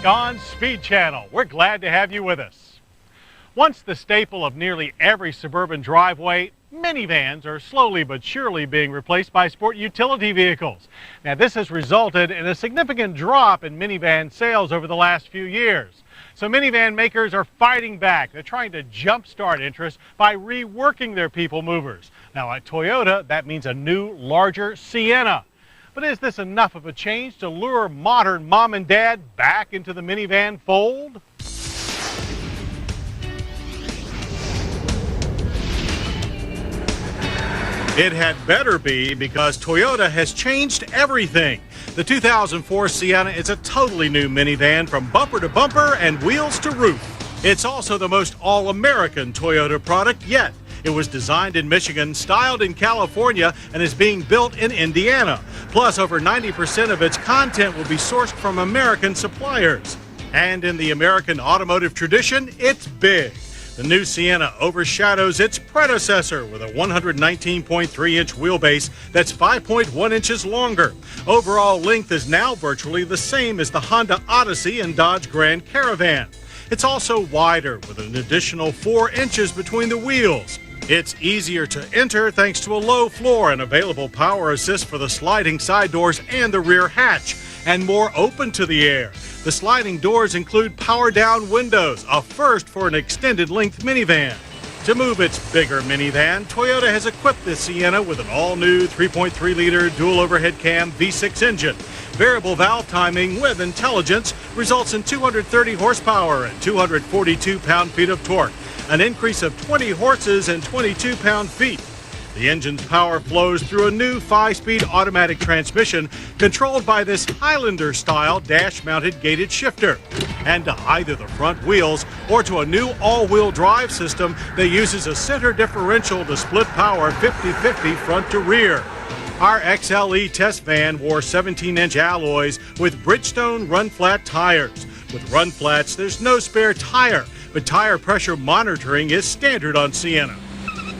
on Speed Channel. We're glad to have you with us. Once the staple of nearly every suburban driveway, minivans are slowly but surely being replaced by sport utility vehicles. Now, this has resulted in a significant drop in minivan sales over the last few years. So minivan makers are fighting back. They're trying to jumpstart interest by reworking their people movers. Now, at Toyota, that means a new, larger Sienna. But is this enough of a change to lure modern mom and dad back into the minivan fold? It had better be, because Toyota has changed everything. The 2004 Sienna is a totally new minivan from bumper to bumper and wheels to roof. It's also the most all-American Toyota product yet. It was designed in Michigan, styled in California, and is being built in Indiana. Plus, over 90% of its content will be sourced from American suppliers. And in the American automotive tradition, it's big. The new Sienna overshadows its predecessor with a 119.3-inch wheelbase that's 5.1 inches longer. Overall length is now virtually the same as the Honda Odyssey and Dodge Grand Caravan. It's also wider with an additional 4 inches between the wheels. It's easier to enter thanks to a low floor and available power assist for the sliding side doors and the rear hatch, and more open to the air. The sliding doors include power-down windows, a first for an extended-length minivan. To move its bigger minivan, Toyota has equipped the Sienna with an all-new 3.3-liter dual-overhead cam V6 engine. Variable valve timing with intelligence results in 230 horsepower and 242 pound-feet of torque, an increase of 20 horses and 22 pound-feet. The engine's power flows through a new 5-speed automatic transmission controlled by this Highlander-style dash-mounted gated shifter. And to either the front wheels or to a new all-wheel drive system that uses a center differential to split power 50-50 front to rear. Our XLE test van wore 17-inch alloys with Bridgestone run-flat tires. With run-flats, there's no spare tire, but tire pressure monitoring is standard on Sienna.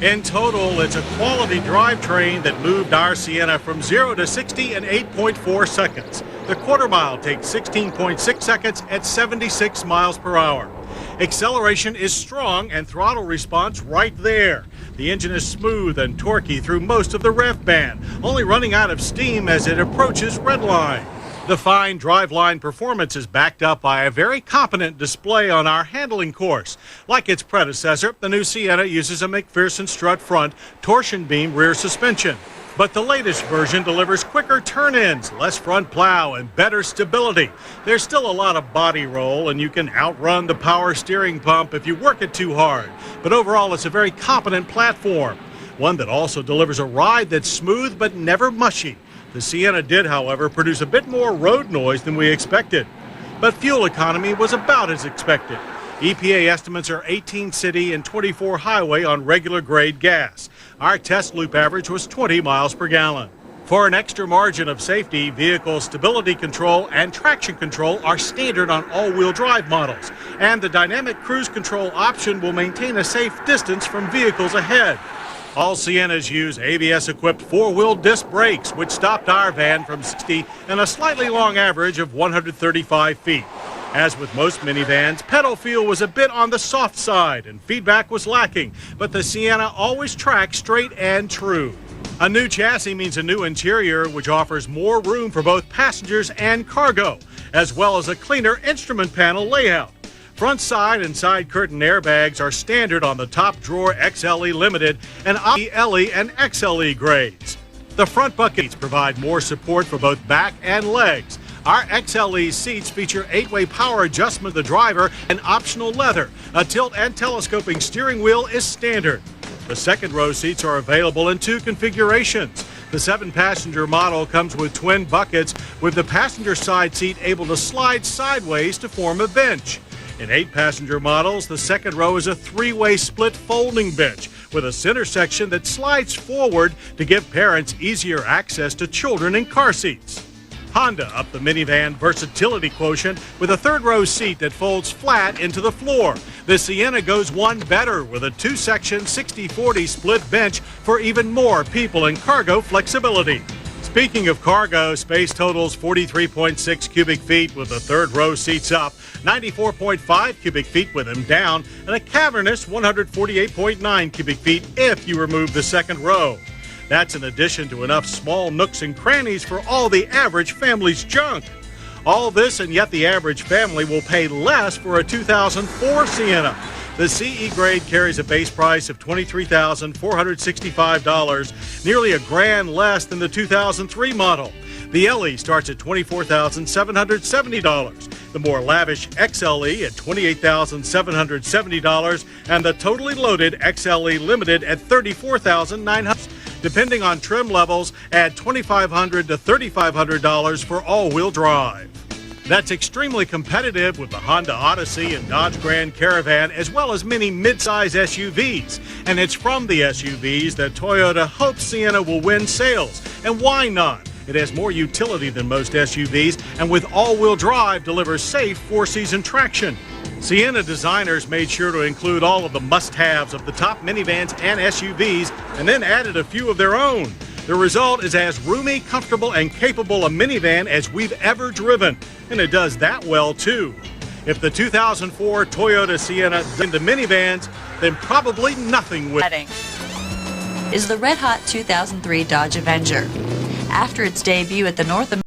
In total, it's a quality drivetrain that moved our Sienna from 0 to 60 in 8.4 seconds. The quarter mile takes 16.6 seconds at 76 miles per hour. Acceleration is strong and throttle response right there. The engine is smooth and torquey through most of the rev band, only running out of steam as it approaches redline. The fine driveline performance is backed up by a very competent display on our handling course. Like its predecessor, the new Sienna uses a McPherson strut front, torsion beam rear suspension. But the latest version delivers quicker turn-ins, less front plow, and better stability. There's still a lot of body roll, and you can outrun the power steering pump if you work it too hard. But overall, it's a very competent platform, one that also delivers a ride that's smooth but never mushy. The Sienna did, however, produce a bit more road noise than we expected. But fuel economy was about as expected. EPA estimates are 18 city and 24 highway on regular grade gas. Our test loop average was 20 miles per gallon. For an extra margin of safety, vehicle stability control and traction control are standard on all-wheel drive models, and the dynamic cruise control option will maintain a safe distance from vehicles ahead. All Siennas use ABS-equipped 4-wheel disc brakes, which stopped our van from 60 and a slightly long average of 135 feet. As with most minivans, pedal feel was a bit on the soft side and feedback was lacking, but the Sienna always tracks straight and true. A new chassis means a new interior, which offers more room for both passengers and cargo, as well as a cleaner instrument panel layout. Front side and side curtain airbags are standard on the top drawer XLE Limited and LE and XLE grades. The front buckets provide more support for both back and legs. Our XLE seats feature 8-way power adjustment of the driver and optional leather. A tilt and telescoping steering wheel is standard. The second row seats are available in 2 configurations. The 7-passenger model comes with twin buckets, with the passenger side seat able to slide sideways to form a bench. In 8-passenger models, the second row is a 3-way split folding bench with a center section that slides forward to give parents easier access to children in car seats. Honda upped the minivan versatility quotient with a 3rd-row seat that folds flat into the floor. The Sienna goes one better with a 2-section 60-40 split bench for even more people and cargo flexibility. Speaking of cargo, space totals 43.6 cubic feet with the third row seats up, 94.5 cubic feet with them down, and a cavernous 148.9 cubic feet if you remove the second row. That's in addition to enough small nooks and crannies for all the average family's junk. All this, and yet the average family will pay less for a 2004 Sienna. The CE grade carries a base price of $23,465, nearly $1,000 less than the 2003 model. The LE starts at $24,770. The more lavish XLE at $28,770, and the totally loaded XLE Limited at $34,900. Depending on trim levels, at $2,500 to $3,500 for all-wheel drive. That's extremely competitive with the Honda Odyssey and Dodge Grand Caravan, as well as many mid-size SUVs. And it's from the SUVs that Toyota hopes Sienna will win sales. And why not? It has more utility than most SUVs, and with all-wheel drive, delivers safe four-season traction. Sienna designers made sure to include all of the must-haves of the top minivans and SUVs, and then added a few of their own. The result is as roomy, comfortable, and capable a minivan as we've ever driven. And it does that well, too. If the 2004 Toyota Sienna into minivans, then probably nothing will. Is the red-hot 2003 Dodge Avenger. After its debut at the North American